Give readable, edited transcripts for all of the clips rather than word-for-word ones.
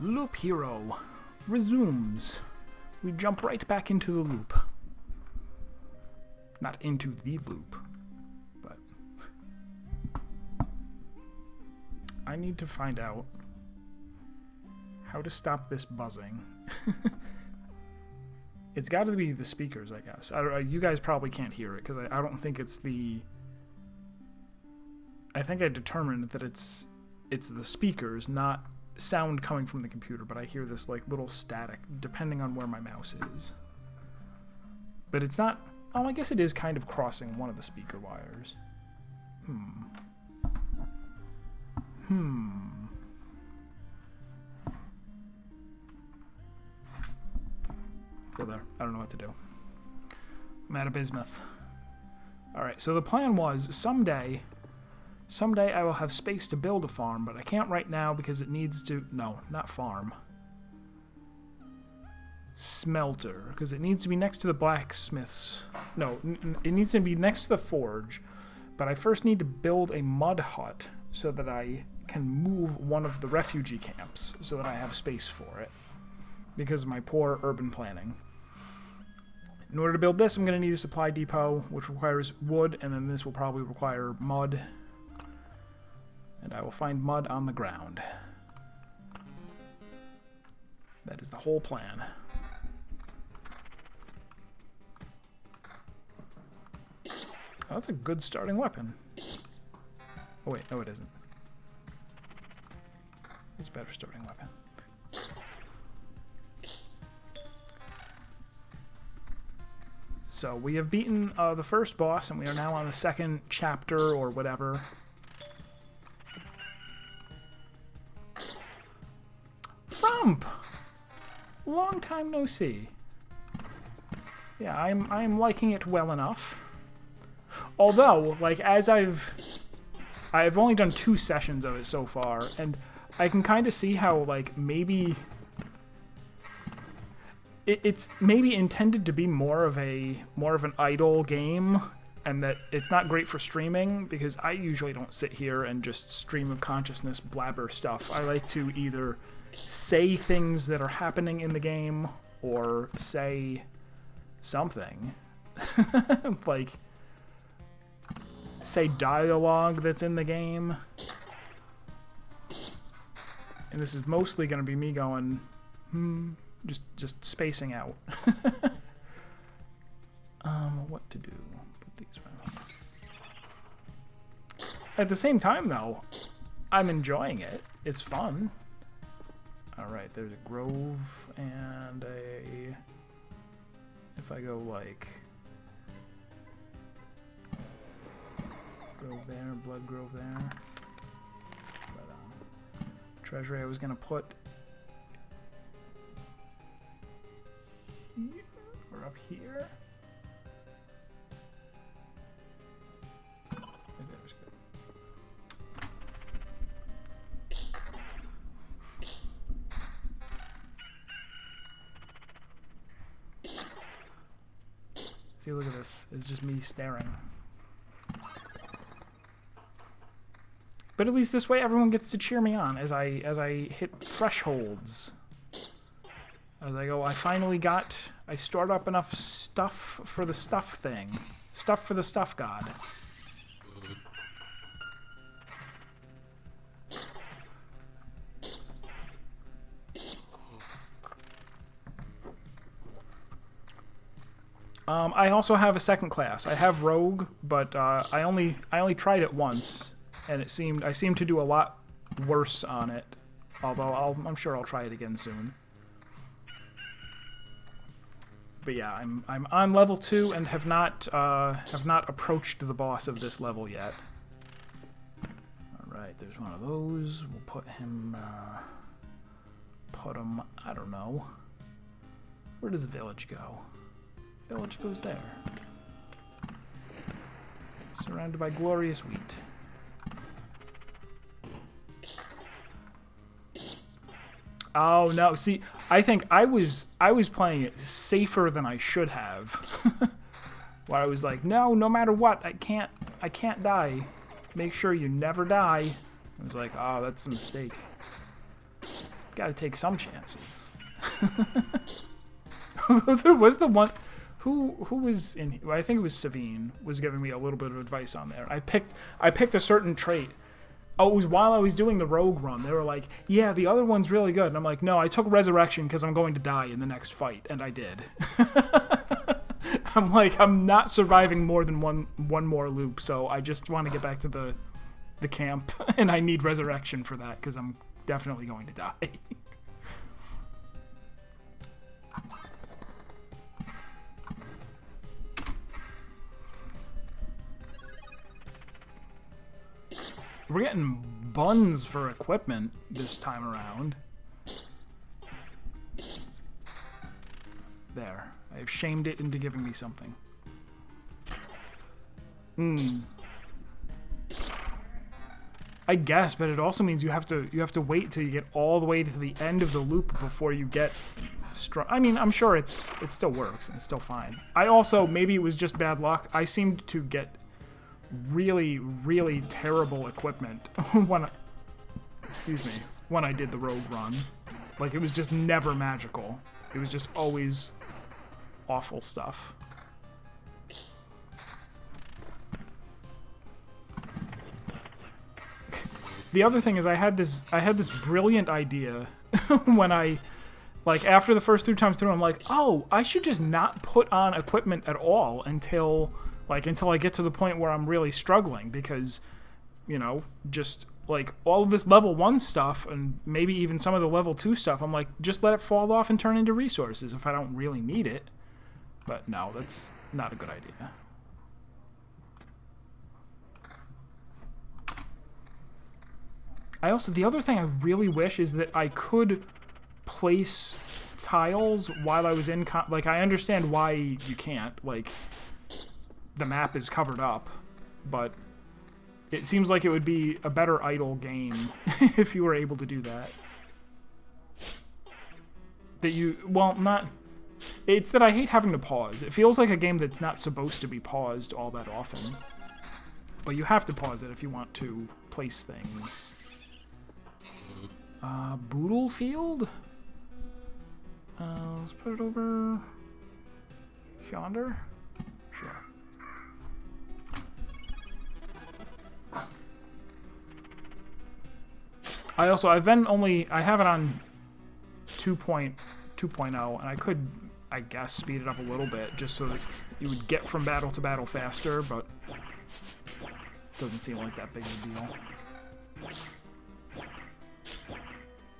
Loop Hero resumes. We jump right back into the loop. Not into the loop, but I need to find out how to stop this buzzing. It's got to be the speakers, I guess. You guys probably can't hear it, because I don't think it's the... I think I determined that it's the speakers, not sound coming from the computer, but I hear this like little static, depending on where my mouse is. But it's not... Oh, I guess it is kind of crossing one of the speaker wires. Still there. I don't know what to do. I'm out of bismuth. Alright, so the plan was someday I will have space to build a farm, but I can't right now because it needs to... No, not farm. Smelter, because it needs to be next to the blacksmiths. No, it needs to be next to the forge, but I first need to build a mud hut so that I can move one of the refugee camps so that I have space for it, because of my poor urban planning. In order to build this, I'm going to need a supply depot, which requires wood, and then this will probably require mud. And I will find mud on the ground. That is the whole plan. Oh, that's a good starting weapon. Oh wait, no it isn't. It's a better starting weapon. So we have beaten the first boss, and we are now on the second chapter, or whatever. Frump! Long time no see. Yeah, I'm liking it well enough. Although, like, as I've only done 2 sessions of it so far, and I can kind of see how, like, maybe it's maybe intended to be more of an idle game, and that it's not great for streaming, because I usually don't sit here and just stream of consciousness blabber stuff. I like to either say things that are happening in the game, or say something. Like, say dialogue that's in the game. And this is mostly going to be me going, just spacing out. What to do? Put these around here. At the same time, though, I'm enjoying it. It's fun. Alright, there's a grove and a... If I go, like... Grove there, blood grove there. But, treasury I was going to put... here, or up here. Maybe that was good. See, look at this. It's just me staring. But at least this way everyone gets to cheer me on as I hit thresholds. As I go, I stored up enough stuff for the stuff thing. Stuff for the stuff god. I also have a second class. I have Rogue, but I only tried it once, and I seemed to do a lot worse on it. Although I'm sure I'll try it again soon. But yeah, I'm on level 2 and have not approached the boss of this level yet. All right, there's one of those. We'll put him. I don't know. Where does the village go? Village goes there. Surrounded by glorious wheat. Oh no! See, I think I was playing it safer than I should have. Where I was like, no matter what, I can't die. Make sure you never die. I was like, oh, that's a mistake. Gotta take some chances. There was the one... Who was in... I think it was Savine was giving me a little bit of advice on there. I picked a certain trait. Oh, it was while I was doing the rogue run. They were like, yeah, the other one's really good. And I'm like, no, I took resurrection because I'm going to die in the next fight. And I did. I'm like, I'm not surviving more than one more loop. So I just want to get back to the camp. And I need resurrection for that because I'm definitely going to die. We're getting buns for equipment this time around. There. I've shamed it into giving me something. I guess, but it also means you have to wait till you get all the way to the end of the loop before you get I mean, I'm sure it still works and it's still fine. I also, maybe it was just bad luck. I seemed to get really, really terrible equipment when I did the rogue run. Like, it was just never magical. It was just always awful stuff. The other thing is I had this brilliant idea when I, like, after the first 3 times through, I'm like, oh, I should just not put on equipment at all until I get to the point where I'm really struggling, because, you know, just, like, all of this level 1 stuff, and maybe even some of the level 2 stuff, I'm like, just let it fall off and turn into resources if I don't really need it. But no, that's not a good idea. The other thing I really wish is that I could place tiles while I was in, like, I understand why you can't, like, the map is covered up, but it seems like it would be a better idle game if you were able to do that. It's that I hate having to pause. It feels like a game that's not supposed to be paused all that often, but you have to pause it if you want to place things. Boodle Field? Let's put it over yonder. Sure. I have it on 2.2.0, and I could, I guess, speed it up a little bit just so that you would get from battle to battle faster, but it doesn't seem like that big a deal.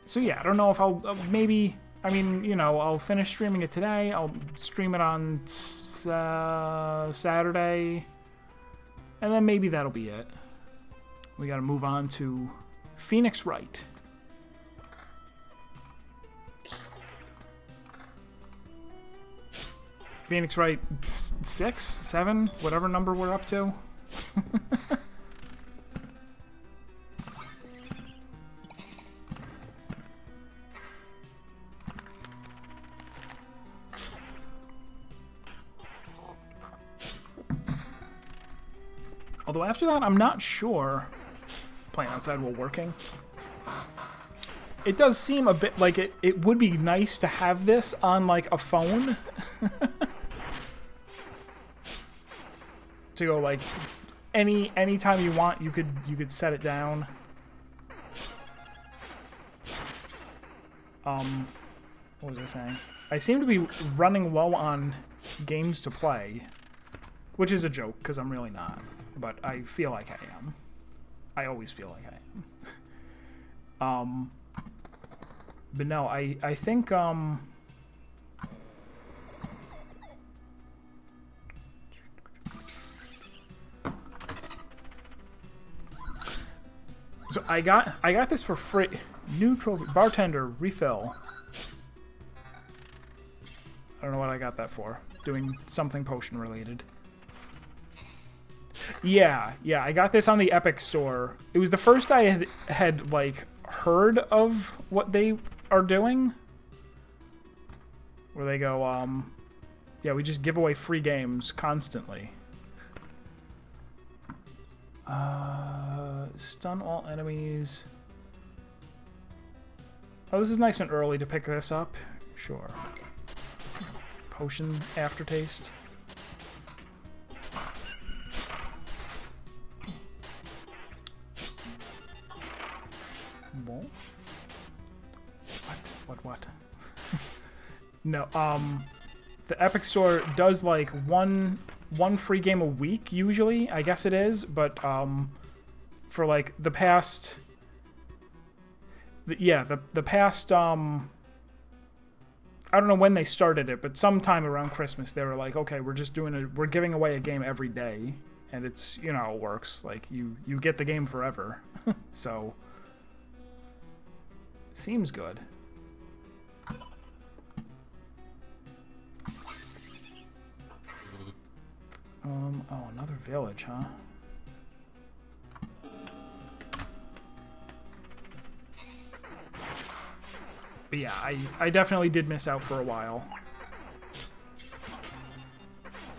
So yeah, I don't know if I'll maybe, I mean, you know, I'll finish streaming it today. I'll stream it on Saturday, and then maybe that'll be it. We gotta move on to Phoenix Wright. Phoenix Wright 6, 7, whatever number we're up to. Although after that, I'm not sure playing outside while working. It does seem a bit like it would be nice to have this on, like, a phone. To go, like, anytime you want, you could set it down. What was I saying? I seem to be running low on games to play, which is a joke because I'm really not, but I feel like I am. I always feel like I am. But no, I think so I got this for free. New trophy. Bartender, refill. I don't know what I got that for. Doing something potion related. Yeah, I got this on the Epic Store. It was the first I had like heard of what they are doing. Where they go, yeah, we just give away free games constantly. Stun all enemies. Oh, this is nice and early to pick this up. Sure. Potion aftertaste. What? No, the Epic Store does like one free game a week usually, I guess it is, but for like the past the past I don't know when they started it, but sometime around Christmas they were like, okay, we're giving away a game every day, and it's, you know how it works, like you get the game forever. So seems good. Oh, another village, huh? But yeah, I definitely did miss out for a while.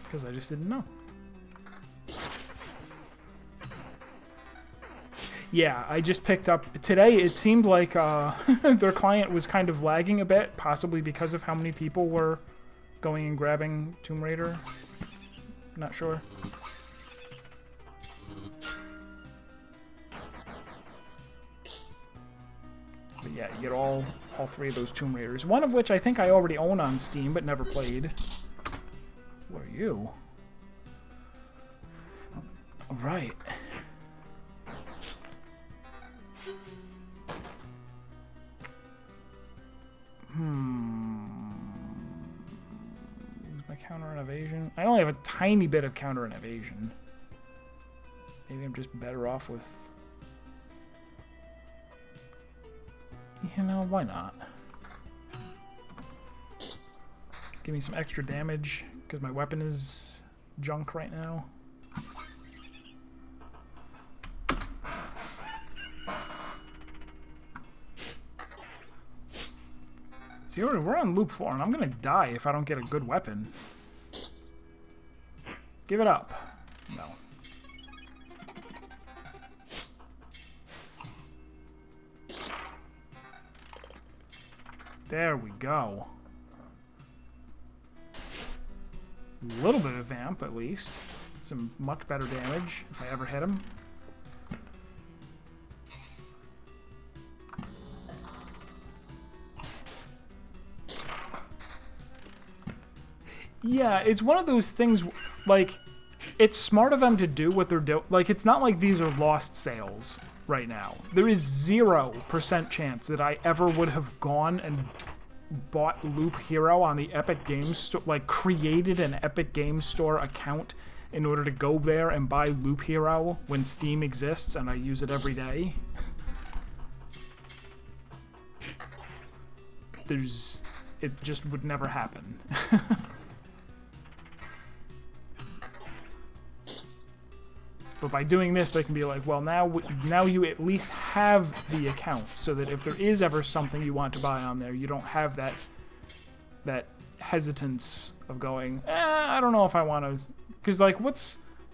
Because I just didn't know. Yeah, I just picked up... Today, it seemed like their client was kind of lagging a bit, possibly because of how many people were going and grabbing Tomb Raider. Not sure. But yeah, you get all three of those Tomb Raiders. One of which I think I already own on Steam, but never played. What are you? All right. My counter and evasion. I only have a tiny bit of counter and evasion. Maybe I'm just better off with... You know, why not? Give me some extra damage, because my weapon is junk right now. See, we're on loop 4, and I'm gonna die if I don't get a good weapon. Give it up. No. There we go. A little bit of vamp, at least. Some much better damage, if I ever hit him. Yeah, it's one of those things, like, it's smart of them to do what they're doing. Like, it's not like these are lost sales right now. There is 0% chance that I ever would have gone and bought Loop Hero on the Epic Games Store, like, created an Epic Games Store account in order to go there and buy Loop Hero when Steam exists and I use it every day. It just would never happen. But by doing this, they can be like, well, now you at least have the account, so that if there is ever something you want to buy on there, you don't have that hesitance of going, I don't know if I want to... Because, like,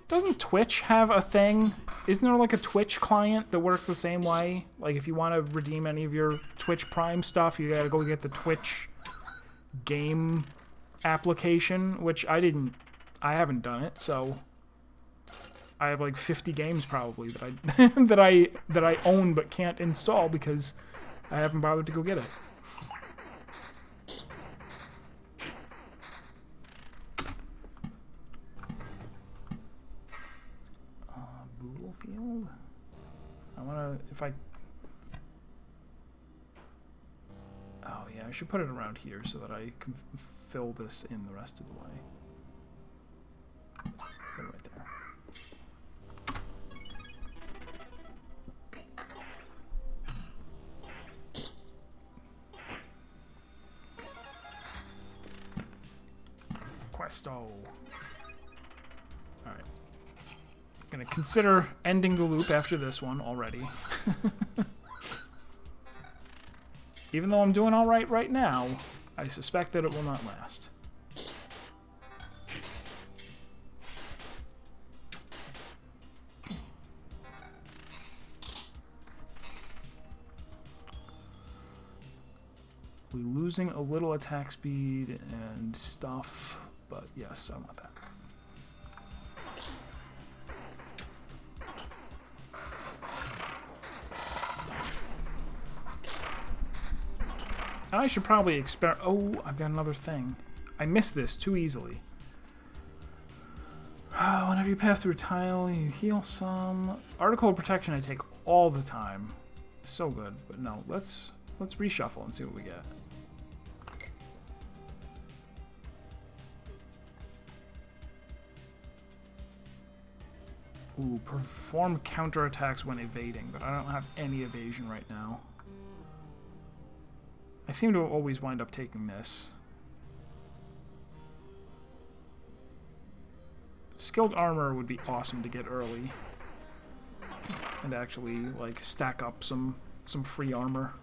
doesn't Twitch have a thing? Isn't there, like, a Twitch client that works the same way? Like, if you want to redeem any of your Twitch Prime stuff, you gotta go get the Twitch game application, which I haven't done it, so... I have like 50 games probably that I that I own but can't install because I haven't bothered to go get it. Boodle Field? I wanna, oh yeah, I should put it around here so that I can fill this in the rest of the way. Put it right there. Questo. Alright. Gonna consider ending the loop after this one already. Even though I'm doing alright right now, I suspect that it will not last. We're losing a little attack speed and stuff, but yes, I want that. I should probably experiment. Oh, I've got another thing. I missed this too easily. Whenever you pass through a tile, you heal some. Article of Protection I take all the time. So good, but no, let's reshuffle and see what we get. Ooh, perform counterattacks when evading, but I don't have any evasion right now. I seem to always wind up taking this. Skilled armor would be awesome to get early. And actually, like, stack up some free armor.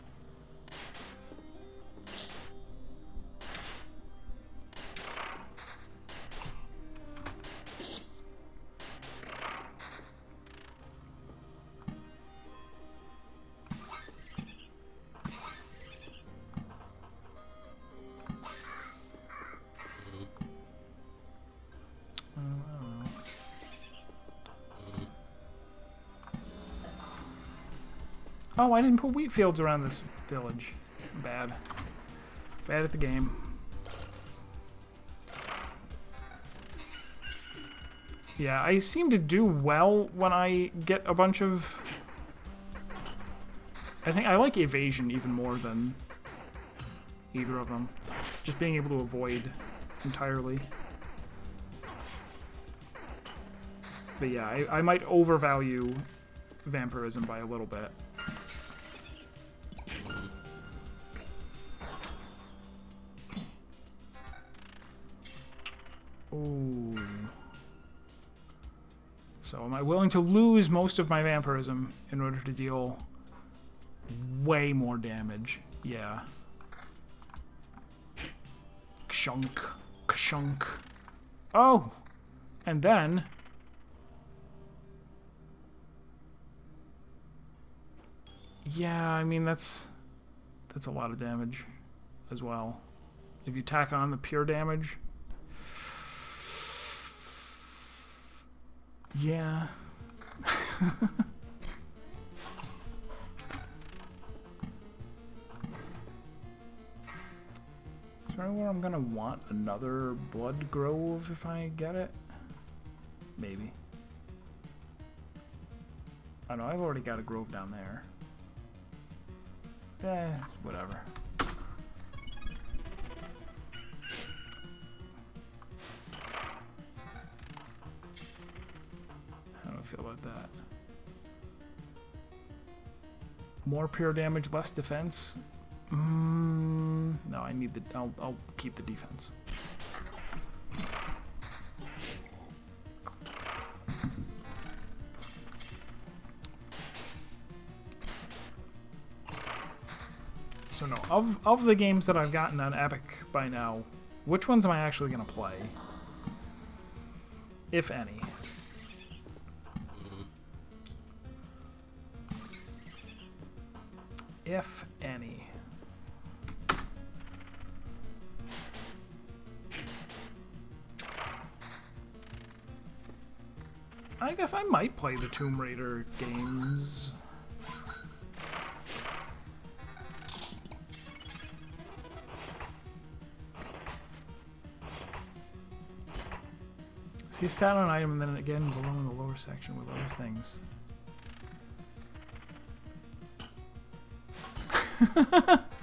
Oh, I didn't put wheat fields around this village. Bad. Bad at the game. Yeah, I seem to do well when I get a bunch of... I think I like evasion even more than either of them. Just being able to avoid entirely. But yeah, I might overvalue vampirism by a little bit. Ooh. So am I willing to lose most of my vampirism in order to deal way more damage? Yeah. Kshunk. Kshunk. Oh! And then... yeah, I mean, that's a lot of damage as well. If you tack on the pure damage... yeah. Is there anywhere I'm gonna want another blood grove if I get it? Maybe. I know I've already got a grove down there. Whatever. How do I feel about that? More pure damage, less defense? No, I need the... I'll keep the defense. So no, of the games that I've gotten on Epic by now, which ones am I actually going to play? If any. If any. I guess I might play the Tomb Raider games. See a stat on an item and then again below in the lower section with other things.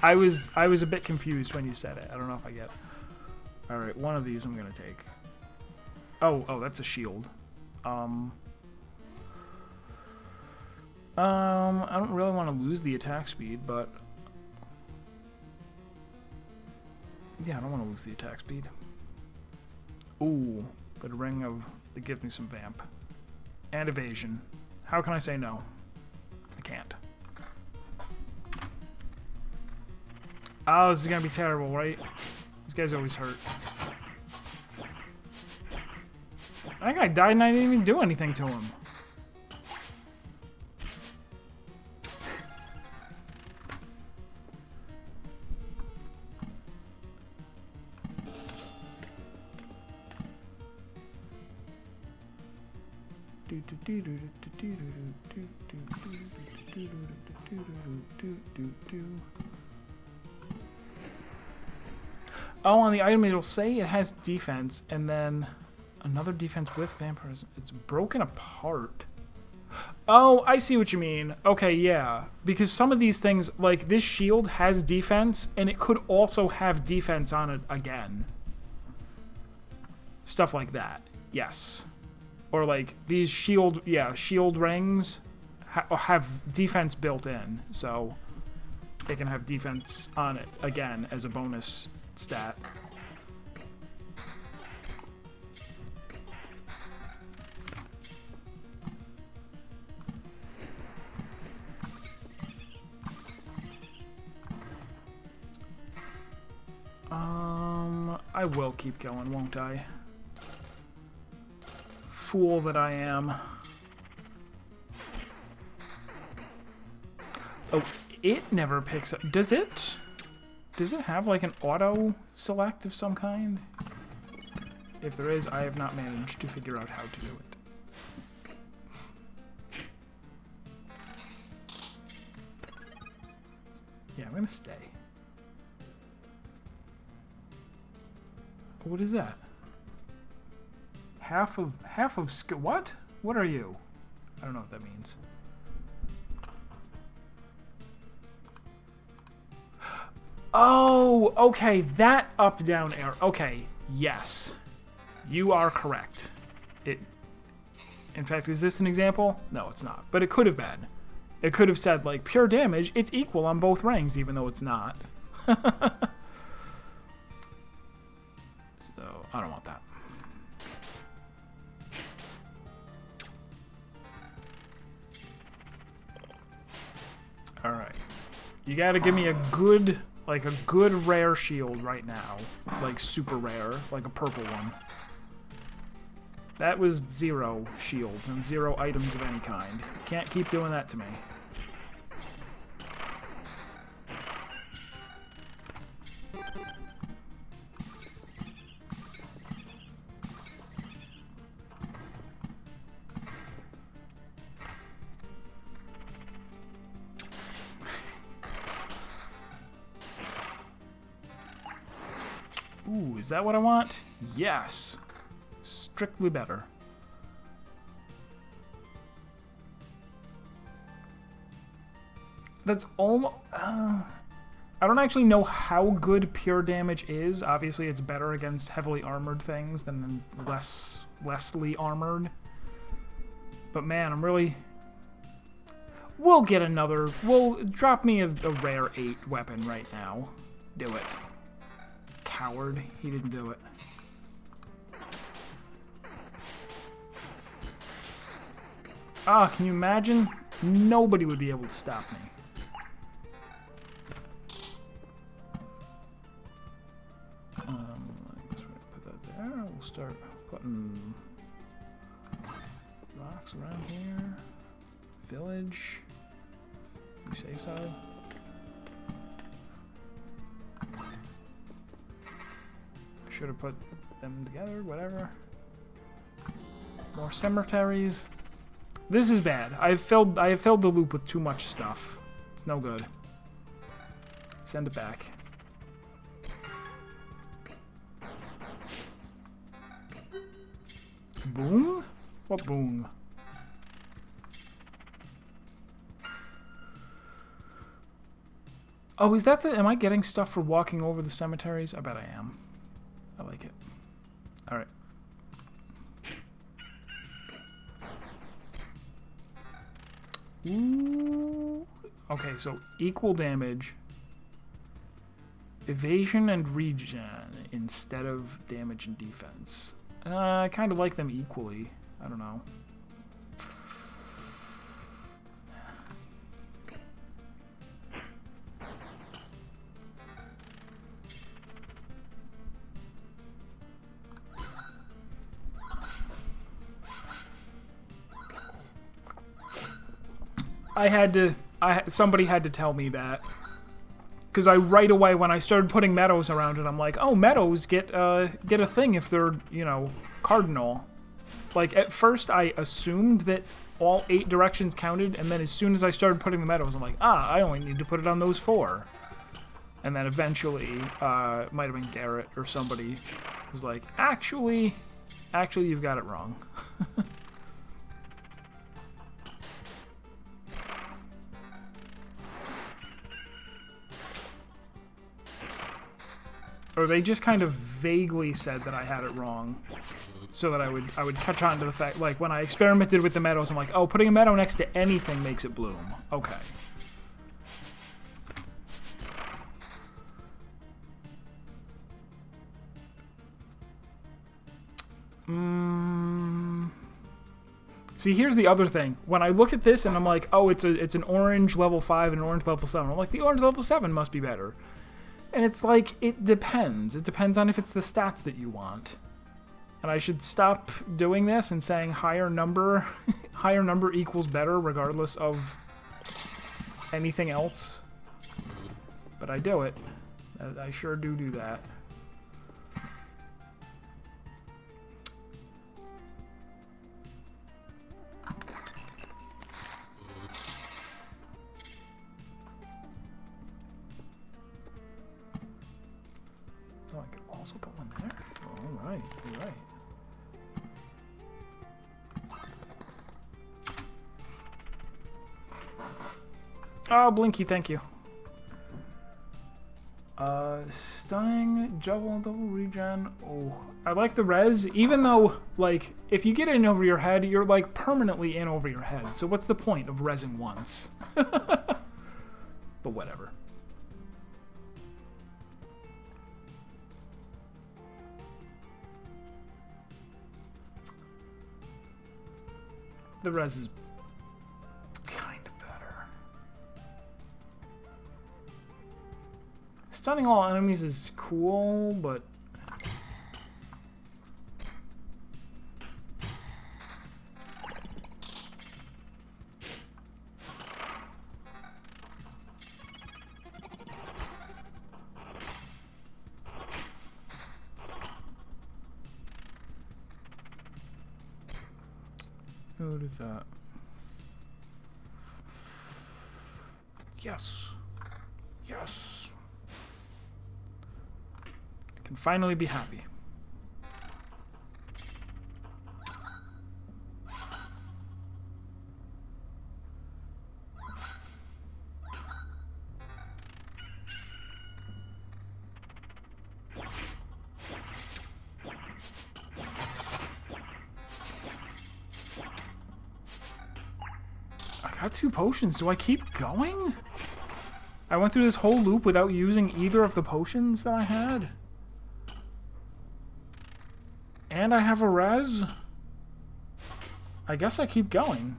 I was a bit confused when you said it. I don't know if I get. All right, one of these I'm gonna take. Oh, that's a shield. I don't really want to lose the attack speed, but yeah, I don't want to lose the attack speed. Ooh, but a ring of that gives me some vamp and evasion. How can I say no? I can't. Oh, this is gonna be terrible, right? These guys always hurt. I think I died and I didn't even do anything to him. Oh, on the item it'll say it has defense, and then another defense with vampirism. It's broken apart. Oh, I see what you mean. Okay, yeah. Because some of these things, like this shield has defense, and it could also have defense on it again. Stuff like that. Yes. Or like these shield rings have defense built in, so they can have defense on it again as a bonus stat. I will keep going, won't I? Fool that I am. Oh, it never picks up. Does it? Does it have like an auto select of some kind? If there is, I have not managed to figure out how to do it. Yeah, I'm gonna stay. What is that? Half of skill. What? What are you? I don't know what that means. Oh, okay, that up-down arrow. Okay, yes. You are correct. In fact, is this an example? No, it's not. But it could have been. It could have said, like, pure damage, it's equal on both rings, even though it's not. So, I don't want that. Alright. You gotta give me a good... like a good rare shield right now. Like super rare. Like a purple one. That was 0 shields and 0 items of any kind. Can't keep doing that to me. Ooh, is that what I want? Yes. Strictly better. That's almost... I don't actually know how good pure damage is. Obviously, it's better against heavily armored things than lessly armored. But man, I'm really... We'll get another... We'll drop me a rare 8 weapon right now. Do it. Coward. He didn't do it. Ah, can you imagine? Nobody would be able to stop me. I guess we're gonna put that there. We'll start putting rocks around here. Village. If you say so. Should have put them together, whatever. More cemeteries. This is bad. I have filled the loop with too much stuff. It's no good. Send it back. Boom? What boom? Oh, is that the... Am I getting stuff for walking over the cemeteries? I bet I am. I like it. Alright. Ooh. Okay, so equal damage. Evasion and regen instead of damage and defense. I kind of like them equally. I don't know. Somebody had to tell me that. Because right away when I started putting meadows around it, I'm like, oh, meadows get a thing if they're, you know, cardinal. Like, at first I assumed that all 8 directions counted, and then as soon as I started putting the meadows, I'm like, I only need to put it on those 4. And then eventually, it might have been Garrett or somebody was like, actually, you've got it wrong. Or they just kind of vaguely said that I had it wrong, so that I would catch on to the fact, like, when I experimented with the meadows, I'm like, oh, putting a meadow next to anything makes it bloom. Okay. See, here's the other thing. When I look at this and I'm like, oh, it's an orange level 5 and an orange level 7. I'm like, the orange level 7 must be better. And it's like, it depends. It depends on if it's the stats that you want. And I should stop doing this and saying higher number equals better regardless of anything else. But I do it. I sure do that. Oh, I could also put one there. All right, all right. Oh, Blinky, thank you. Stunning, double regen. Oh, I like the res, even though, like, if you get in over your head, you're, like, permanently in over your head. So what's the point of resing once? But whatever. The res is kind of better. Stunning all enemies is cool, but... What is that? Yes. Yes. I can finally be happy. I got 2 potions. Do I keep going? I went through this whole loop without using either of the potions that I had. And I have a res. I guess I keep going.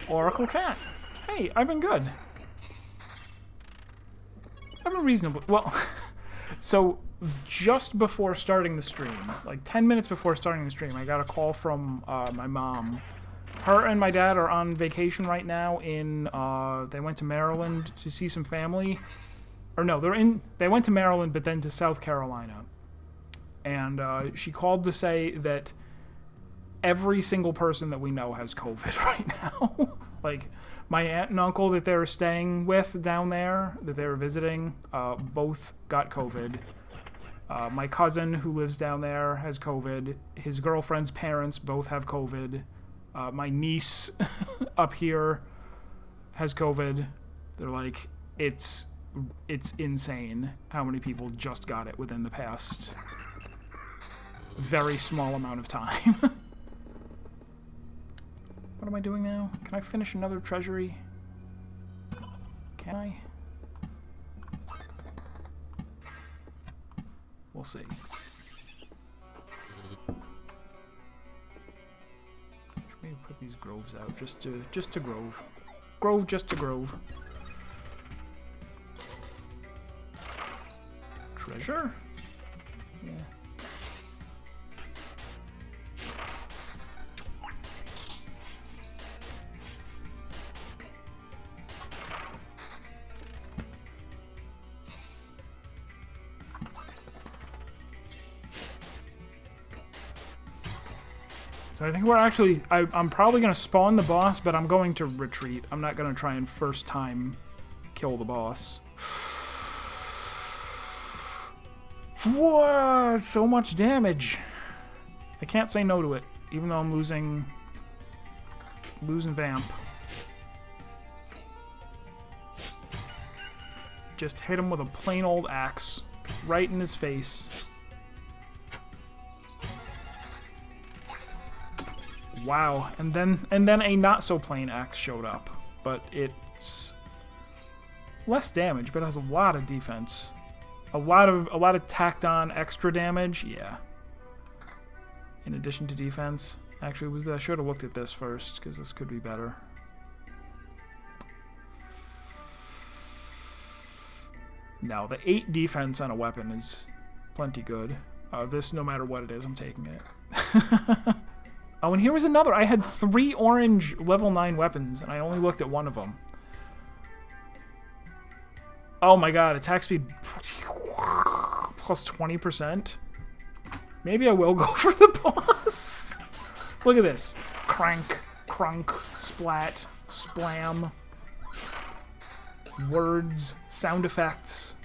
Oracle Cat. Hey, I've been good. I've been reasonable. Well, so just before starting the stream, like 10 minutes before starting the stream, I got a call from my mom. Her and my dad are on vacation right now in, they went to Maryland to see some family. Or no, they went to Maryland, but then to South Carolina. And she called to say that every single person that we know has COVID right now. Like, my aunt and uncle that they were staying with down there, that they were visiting, both got COVID. My cousin who lives down there has COVID. His girlfriend's parents both have COVID. My niece up here has COVID. They're like, it's insane how many people just got it within the past very small amount of time. What am I doing now? Can I finish another treasury? Can I? We'll see. Should maybe put these groves out just to grove. Grove just to grove. Treasure? Yeah. So I think we're actually... I'm probably going to spawn the boss, but I'm going to retreat. I'm not going to try and first time kill the boss. What? So much damage. I can't say no to it, even though I'm losing Vamp. Just hit him with a plain old axe right in his face. Wow, and then a not so plain axe showed up, but it's less damage, but it has a lot of defense, a lot of tacked on extra damage. Yeah. In addition to defense, actually, I should have looked at this first because this could be better. No, the 8 defense on a weapon is plenty good. This, no matter what it is, I'm taking it. Oh, and here was another. I had 3 orange level 9 weapons, and I only looked at one of them. Oh my god, attack speed plus 20%. Maybe I will go for the boss. Look at this. Crank, crunk, splat, splam. Words, sound effects.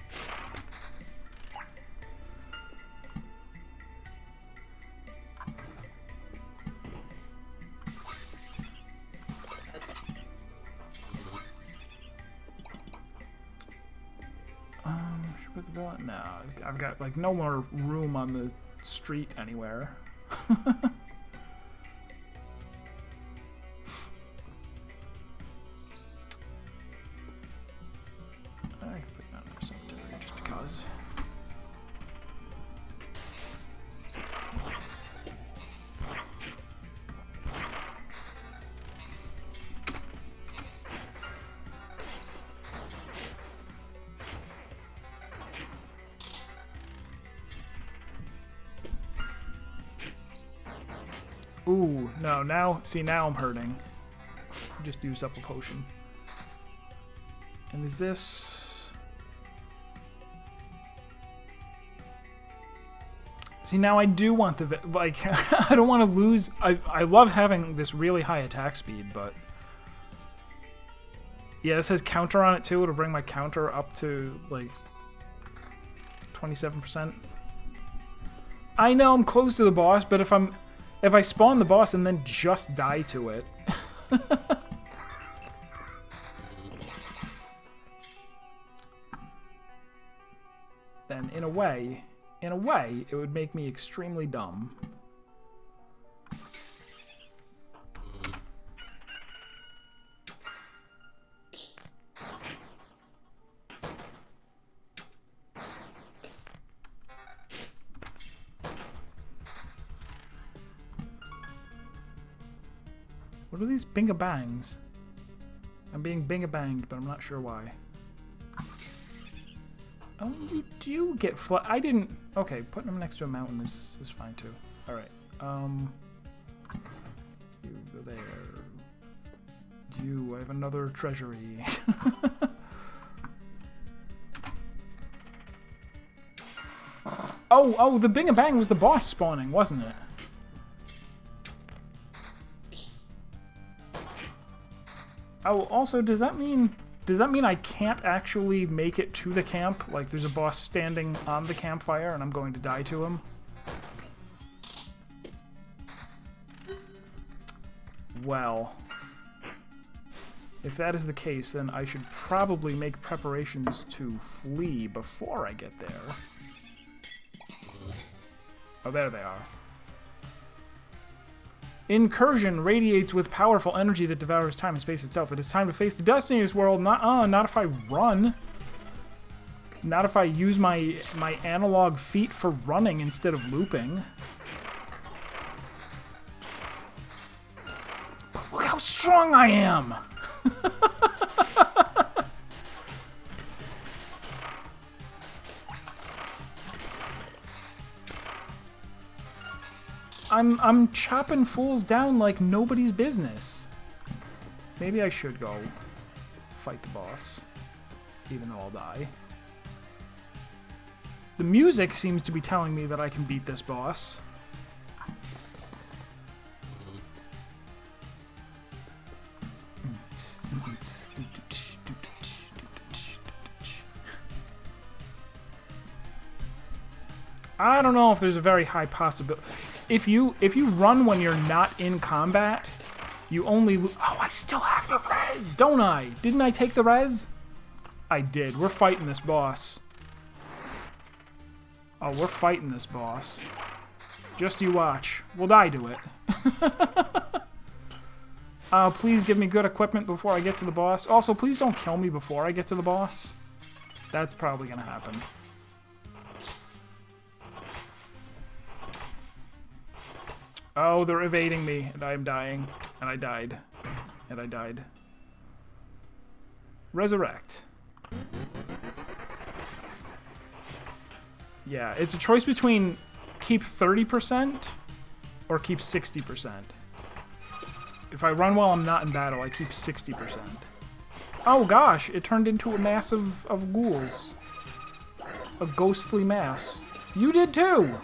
Should put the ball. No, I've got like no more room on the street anywhere. I can put that in our cemetery just because. Ooh, no, now I'm hurting. Just used up a potion. And is this... See, now I do want the... Like, I don't want to lose... I love having this really high attack speed, but... Yeah, this has counter on it, too. It'll bring my counter up to, like... 27%. I know I'm close to the boss, but if I spawn the boss and then just die to it... then in a way, it would make me extremely dumb. What are these binga-bangs? I'm being binga-banged, but I'm not sure why. Oh, you do get I didn't... Okay, putting them next to a mountain is fine, too. Alright, you go there. I have another treasury. Oh, the binga-bang was the boss spawning, wasn't it? Oh, also, does that mean I can't actually make it to the camp? Like, there's a boss standing on the campfire and I'm going to die to him? Well, if that is the case, then I should probably make preparations to flee before I get there. Oh, there they are. Incursion radiates with powerful energy that devours time and space itself. It is time to face the destiny of this world. Not if I run. Not if I use my analog feet for running instead of looping. But look how strong I am! I'm chopping fools down like nobody's business. Maybe I should go fight the boss, even though I'll die. The music seems to be telling me that I can beat this boss. I don't know if there's a very high possibility. If you run when you're not in combat, you only... Oh, I still have the res, don't I? Didn't I take the res? I did. We're fighting this boss. Oh, we're fighting this boss. Just you watch. We'll die to it. Please give me good equipment before I get to the boss. Also, please don't kill me before I get to the boss. That's probably gonna happen. Oh, they're evading me, and I am dying. And I died. And I died. Resurrect. Yeah, it's a choice between keep 30% or keep 60%. If I run while I'm not in battle, I keep 60%. Oh gosh, it turned into a mass of ghouls. A ghostly mass. You did too!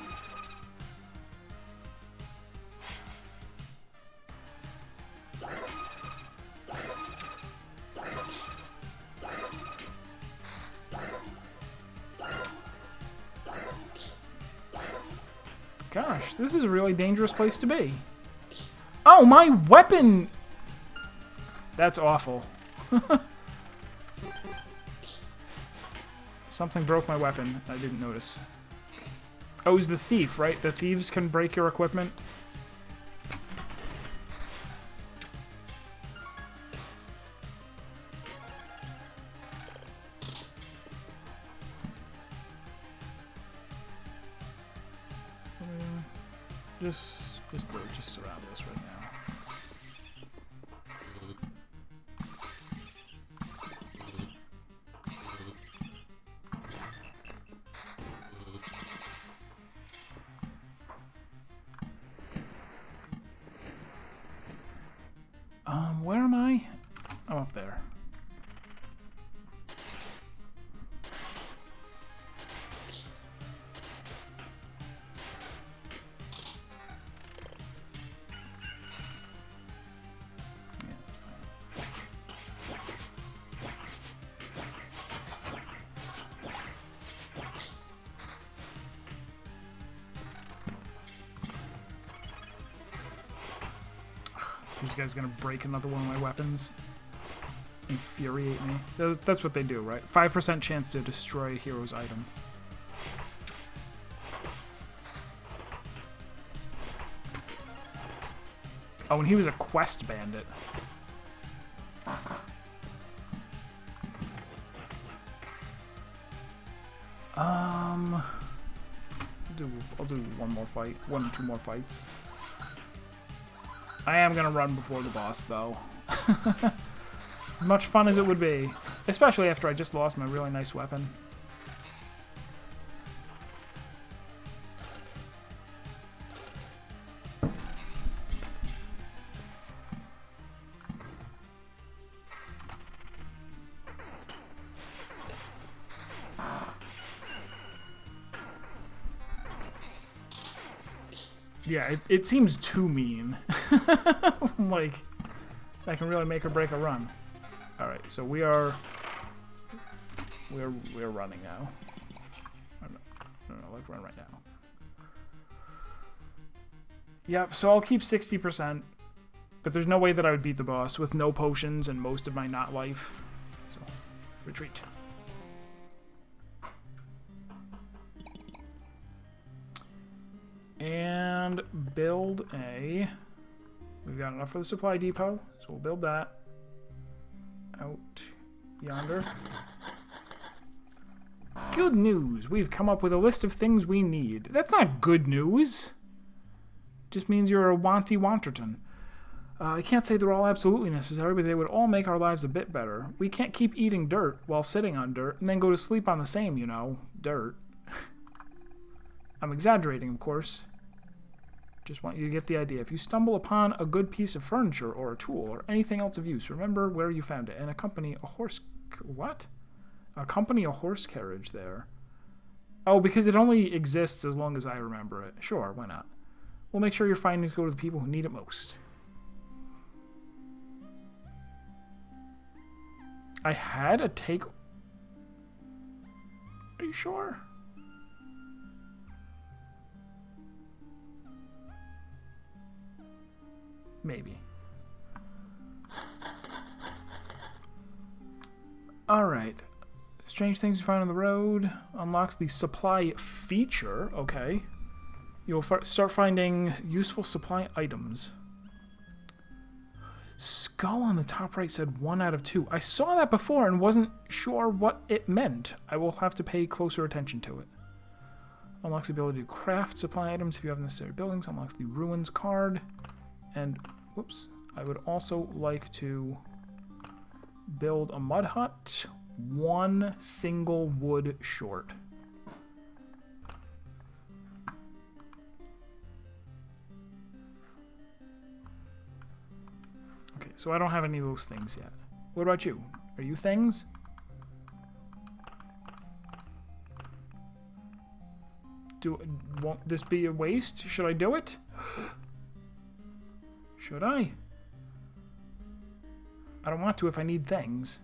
Gosh, this is a really dangerous place to be. Oh, my weapon! That's awful. Something broke my weapon. I didn't notice. Oh, it was the thief, right? The thieves can break your equipment. Just surround this right now. Where am I? I'm up there. This guy's gonna break another one of my weapons. Infuriate me. That's what they do, right? 5% chance to destroy a hero's item. Oh, and he was a quest bandit. I'll do one more fight. 1 or 2 more fights. I am gonna run before the boss, though. Much fun as it would be. Especially after I just lost my really nice weapon. Yeah, it seems too mean. Like, that can really make or break a run. Alright, so we're running now. No, let's run right now. Yep, so I'll keep 60%, but there's no way that I would beat the boss with no potions and most of my not life. So, retreat. And build a... We've got enough for the supply depot, so we'll build that. Out yonder. Good news! We've come up with a list of things we need. That's not good news! Just means you're a wanty-wanterton. I can't say they're all absolutely necessary, but they would all make our lives a bit better. We can't keep eating dirt while sitting on dirt, and then go to sleep on the same, you know, dirt. I'm exaggerating, of course. Just want you to get the idea. If you stumble upon a good piece of furniture or a tool or anything else of use, remember where you found it and accompany a horse... What? Accompany a horse carriage there. Oh, because it only exists as long as I remember it. Sure, why not? We'll make sure your findings go to the people who need it most. I had a take... Are you sure? Maybe. Alright. Strange things you find on the road. Unlocks the supply feature. Okay. You'll start finding useful supply items. Skull on the top right said 1 out of 2. I saw that before and wasn't sure what it meant. I will have to pay closer attention to it. Unlocks the ability to craft supply items if you have necessary buildings. Unlocks the ruins card. And, whoops, I would also like to build a mud hut. 1 single wood short. Okay, so I don't have any of those things yet. What about you? Are you things? Won't this be a waste? Should I do it? Should I? I don't want to if I need things.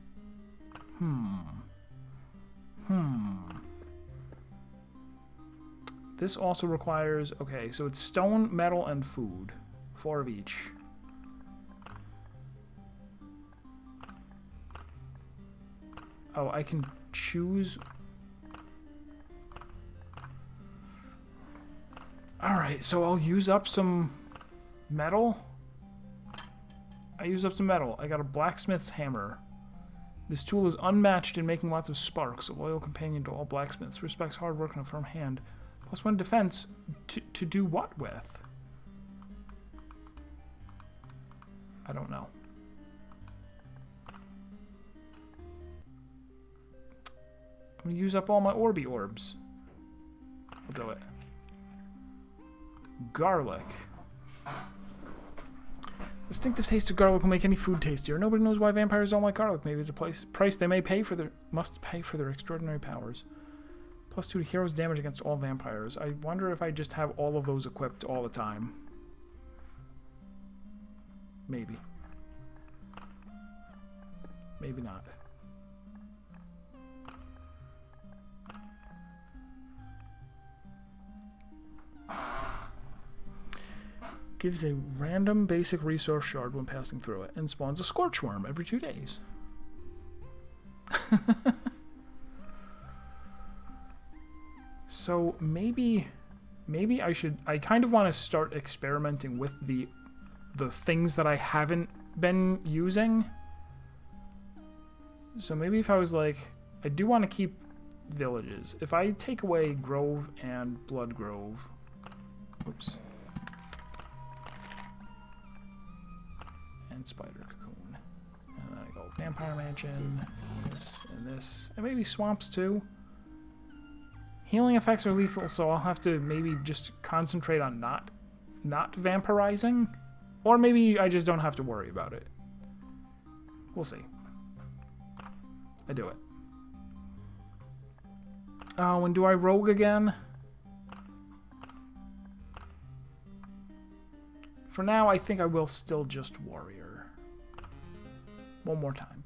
This also requires... Okay, so it's stone, metal, and food. 4 of each. Oh, I can choose... Alright, so I'll use up some metal. I used up some metal. I got a blacksmith's hammer. This tool is unmatched in making lots of sparks, a loyal companion to all blacksmiths, respects hard work and a firm hand. +1 defense to do what with? I don't know. I'm gonna use up all my Orby orbs. I'll do it. Garlic. Distinctive taste of garlic will make any food tastier. Nobody knows why vampires don't like garlic. Maybe it's a price they must pay for their extraordinary powers. +2 to heroes damage against all vampires. I wonder if I just have all of those equipped all the time. Maybe. Maybe not. Gives a random basic resource shard when passing through it, and spawns a scorch worm every 2 days. So maybe I kind of want to start experimenting with the things that I haven't been using. So maybe if I was like, I do want to keep villages. If I take away Grove and Blood Grove, oops. And Spider Cocoon. And then I go Vampire Mansion, this, and maybe Swamps too. Healing effects are lethal, so I'll have to maybe just concentrate on not vampirizing. Or maybe I just don't have to worry about it. We'll see. I do it. Oh, and do I rogue again? For now, I think I will still just warrior. One more time.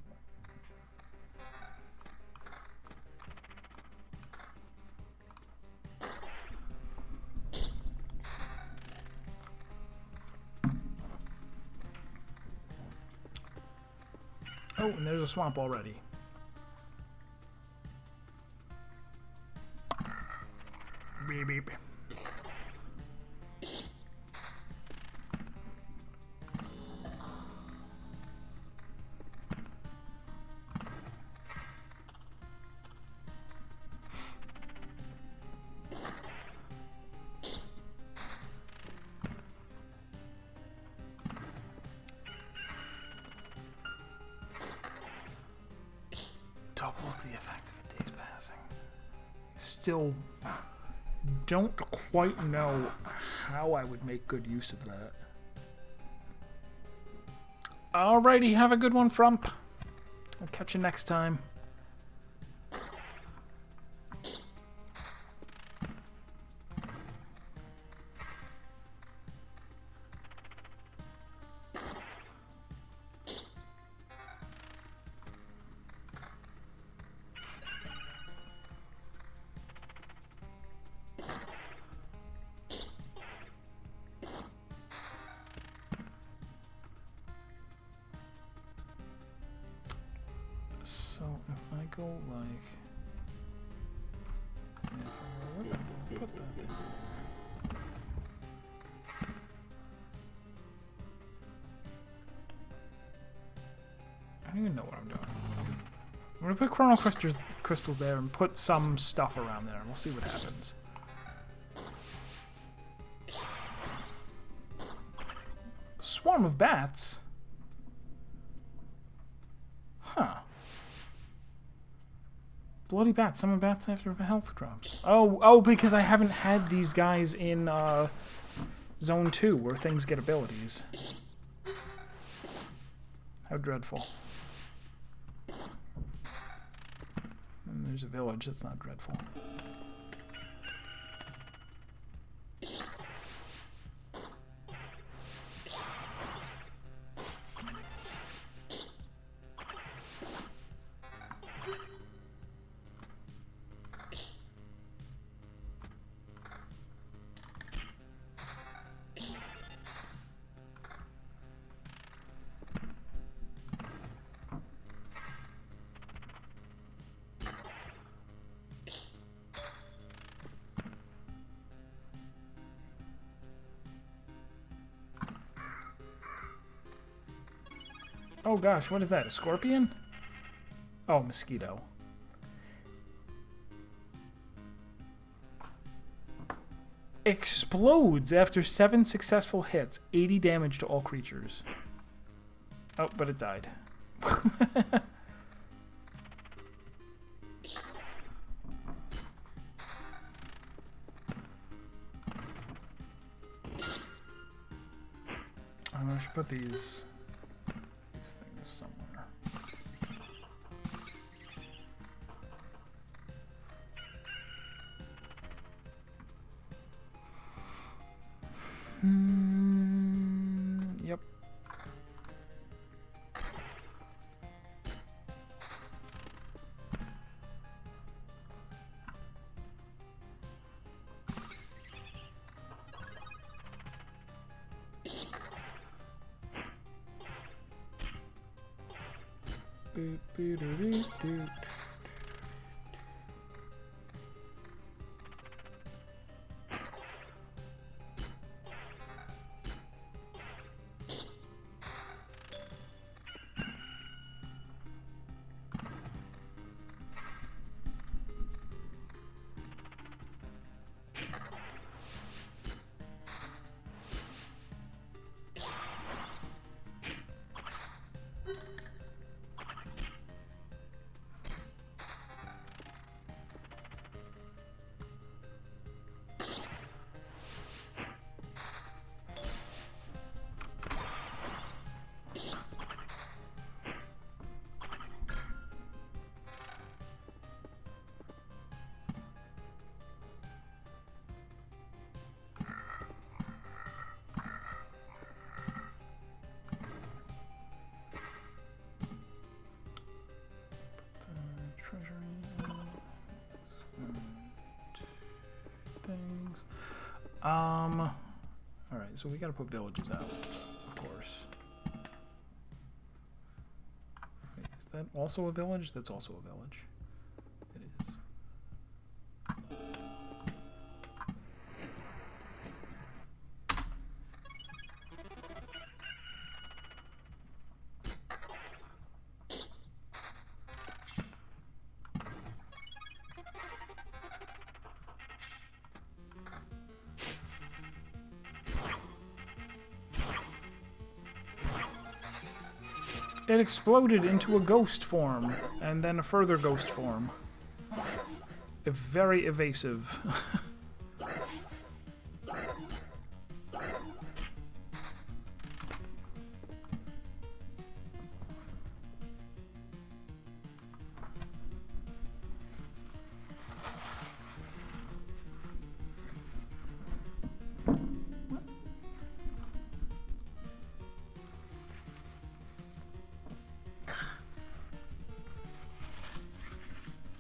Oh, and there's a swamp already. Beep beep. Doubles the effect of a day's passing. Still don't quite know how I would make good use of that. Alrighty, have a good one, Frump. I'll catch you next time. So if I go like, where did I put that thing? I don't even know what I'm doing. I'm gonna put chrono crystals there and put some stuff around there, and we'll see what happens. Swarm of bats? Huh. Bloody bats. Summon bats after health drops. Oh, because I haven't had these guys in Zone 2, where things get abilities. How dreadful. And there's a village. That's not dreadful. Oh gosh, what is that? A scorpion? Oh, mosquito. Explodes after 7 successful hits. 80 damage to all creatures. Oh, but it died. I should put these things somewhere. Yep. Boot, boot, boot, boot. Things. Alright, so we gotta put villages out, of course. Wait, is that also a village? That's also a village. It is. It exploded into a ghost form, and then a further ghost form. Very evasive.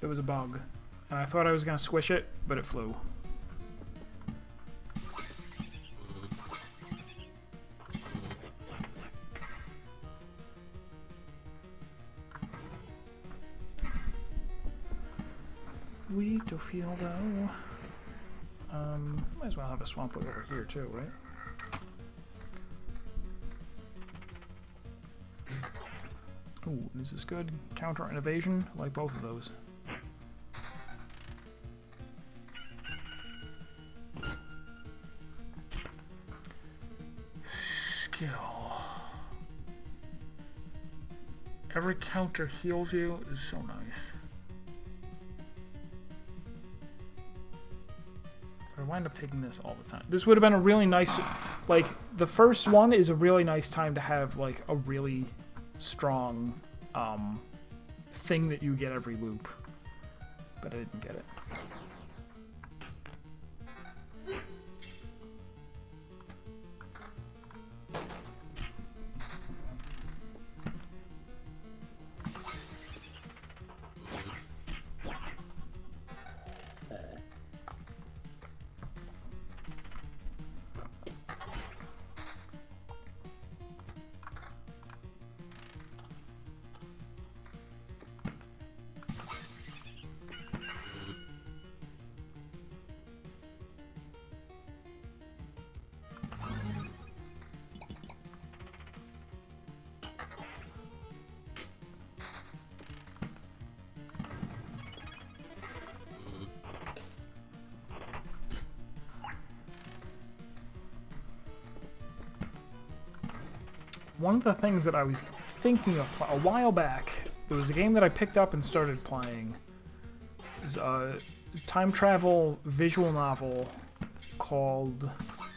There was a bug. And I thought I was going to squish it, but it flew. Wheat to field though. Might as well have a swamp over here too, right? Ooh, is this good? Counter and evasion? I like both of those. Skill. Every counter heals you is so nice. I wind up taking this all the time. This would have been a really nice, like, the first one is a really nice time to have, like, a really strong thing that you get every loop. But I didn't get it. One of the things that I was thinking of a while back, there was a game that I picked up and started playing. It was a time travel visual novel called...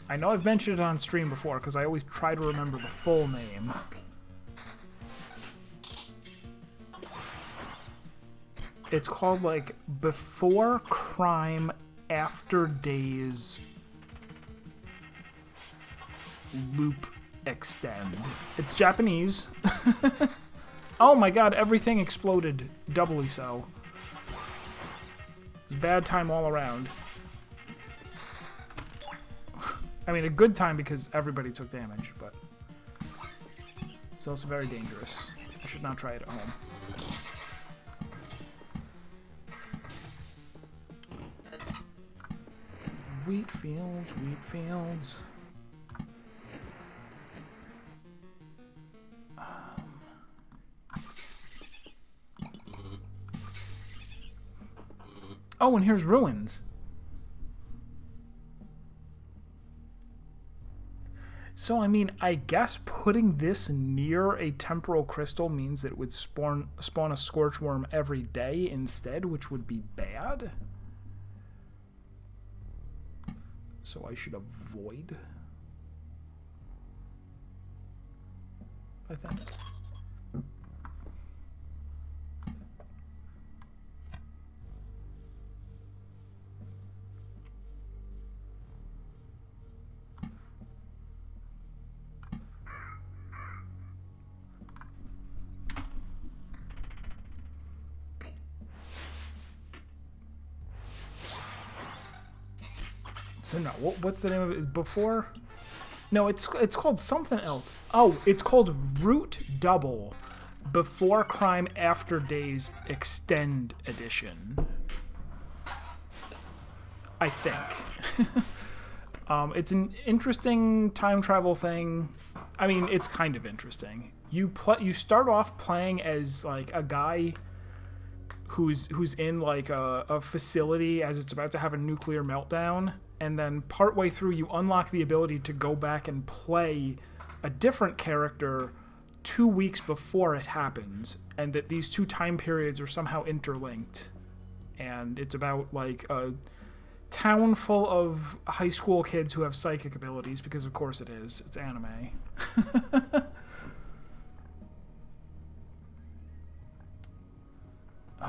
I know I've mentioned it on stream before because I always try to remember the full name. It's called, like, Before Crime, After Days, Loop Extend. It's Japanese. Oh my god, everything exploded. Doubly so. Bad time all around. I mean, a good time because everybody took damage, but it's also very dangerous. I should not try it at home. Wheat fields, wheat fields. Oh, and here's ruins. So, I mean, I guess putting this near a temporal crystal means that it would spawn a Scorchworm every day instead, which would be bad. So I should avoid, I think. So no, what's the name of it? Before? No, it's called something else. Oh, it's called Root Double, Before Crime After Days Extend Edition. I think. It's an interesting time travel thing. I mean, it's kind of interesting. You start off playing as like a guy who's in like a facility as it's about to have a nuclear meltdown. And then partway through, you unlock the ability to go back and play a different character 2 weeks before it happens, and that these two time periods are somehow interlinked. And it's about, like, a town full of high school kids who have psychic abilities, because of course it is. It's anime.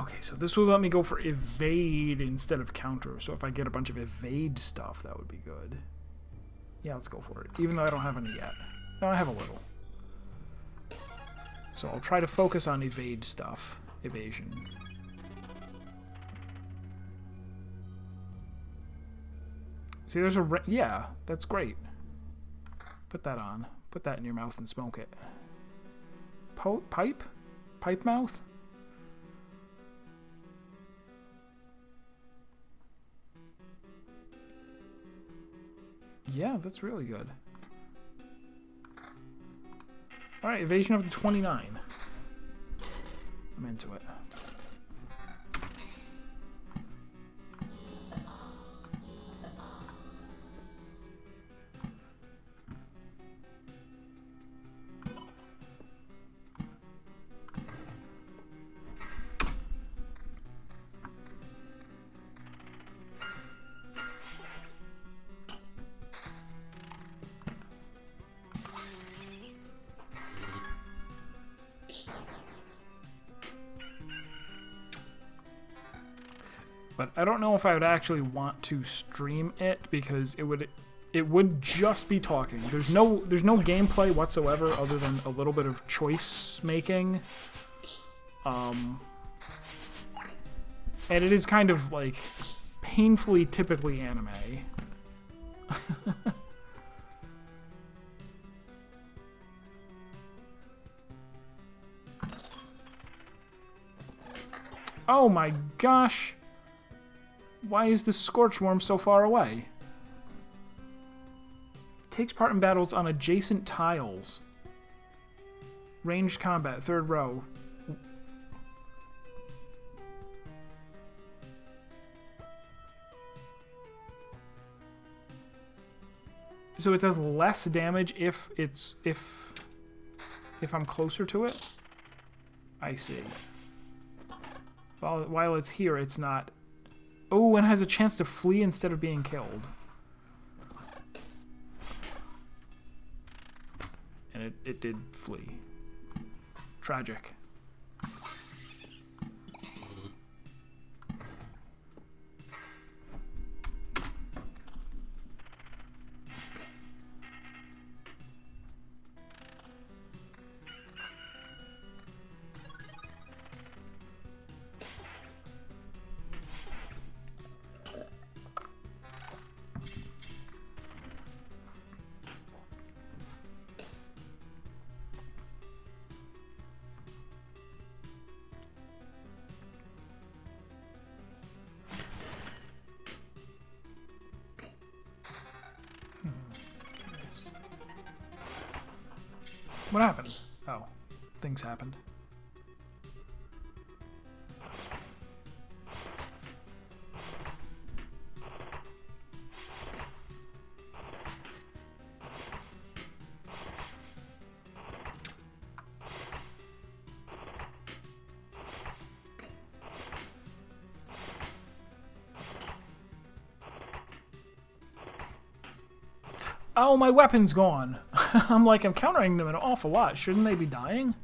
Okay, so this will let me go for evade instead of counter. So if I get a bunch of evade stuff, that would be good. Yeah, let's go for it. Even though I don't have any yet. No, I have a little. So I'll try to focus on evade stuff. Evasion. See, there's a... Yeah, that's great. Put that on. Put that in your mouth and smoke it. Pipe? Pipe mouth? Yeah, that's really good. Alright, evasion up to 29. I'm into it. But I don't know if I would actually want to stream it because it would just be talking. There's no gameplay whatsoever other than a little bit of choice making. And it is kind of like painfully typically anime. Oh my gosh. Why is this Scorchworm so far away? Takes part in battles on adjacent tiles. Ranged combat, third row. So it does less damage if I'm closer to it? I see. While it's here, it's not... Oh, and has a chance to flee instead of being killed. And it did flee. Tragic. What happened? Oh, things happened. Oh, my weapon's gone. I'm countering them an awful lot. Shouldn't they be dying?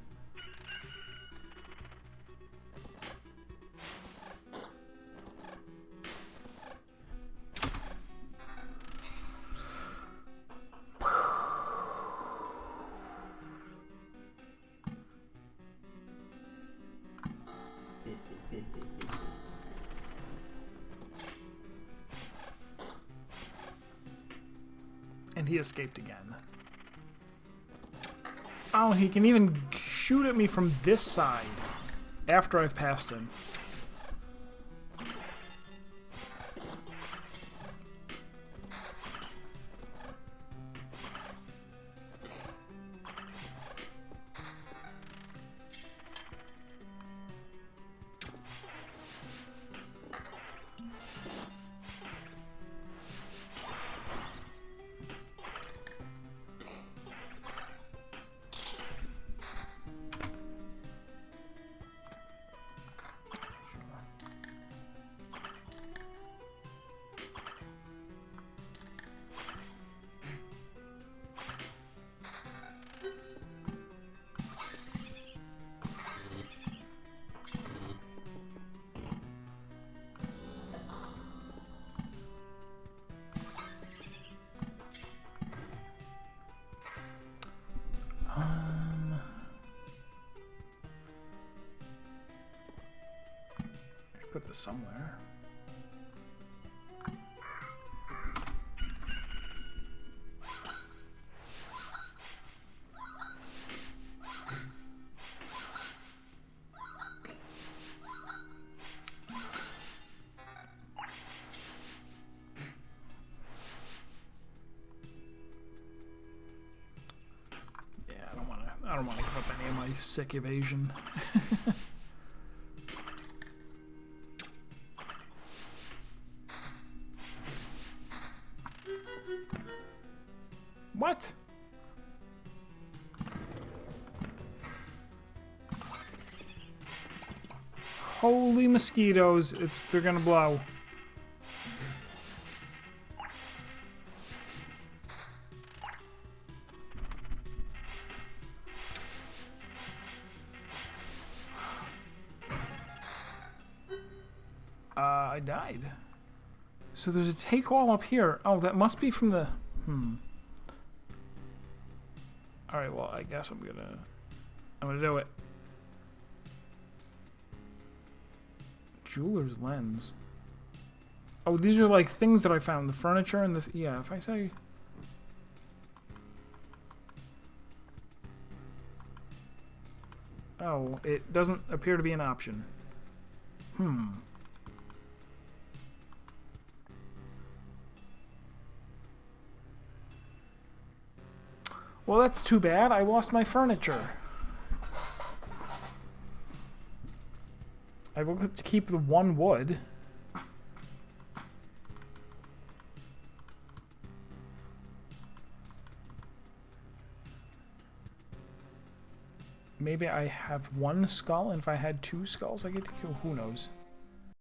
And he escaped again. Oh, he can even shoot at me from this side after I've passed him. Put this somewhere. really sick evasion. What? Holy mosquitoes, they're gonna blow. I died. So there's a take all up here. Oh, that must be from the... Alright, well, I guess I'm gonna do it. Jeweler's lens. Oh, these are like things that I found. The furniture and the... Yeah, if I say... Oh, it doesn't appear to be an option. Well, that's too bad. I lost my furniture. I will get to keep the one wood. Maybe I have one skull, and if I had two skulls, I get to kill. Who knows?